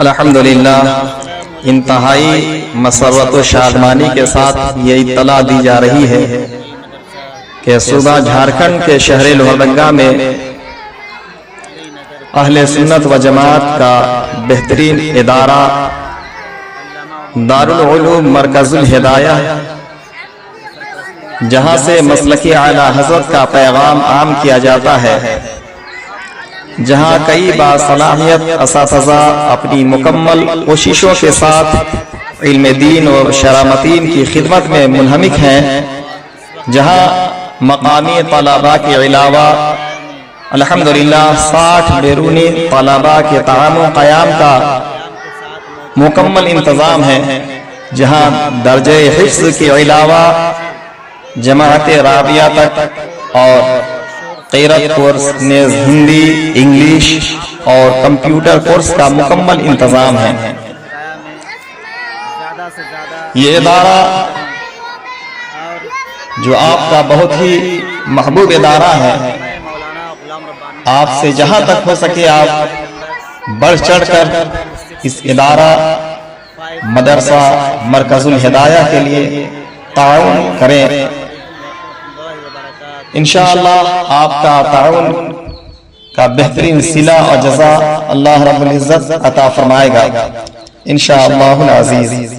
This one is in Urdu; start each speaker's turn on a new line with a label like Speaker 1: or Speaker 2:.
Speaker 1: الحمدللہ انتہائی مسرت و شادمانی کے ساتھ یہ اطلاع دی جا رہی ہے کہ صوبہ جھارکھنڈ کے شہر لوہردنگا میں اہل سنت و جماعت کا بہترین ادارہ دارالعلوم مرکز الہدایہ، جہاں سے مسلکی اعلیٰ حضرت کا پیغام عام کیا جاتا ہے، جہاں کئی باصلاحیت اساتذہ اپنی مکمل کوششوں کے ساتھ علم دین اور شرع متین کی خدمت میں منہمک ہیں، جہاں مقامی طلباء کے علاوہ الحمدللہ 60 بیرونی طلباء کے تعاون و قیام کا مکمل انتظام ہے، جہاں درجہ حفظ کے علاوہ جماعت رابعہ تک اور قرأت کورس نیز ہندی، انگلش اور کمپیوٹر کورس کا مکمل انتظام ہے۔ یہ ادارہ جو آپ کا بہت ہی محبوب ادارہ ہے، آپ سے جہاں تک ہو سکے آپ بڑھ چڑھ کر اس ادارہ مدرسہ مرکز الہدایہ کے لیے تعاون کریں۔ انشاءاللہ آپ کا تعاون کا بہترین صلہ اور جزا اللہ رب العزت عطا فرمائے گا انشاءاللہ العزیز۔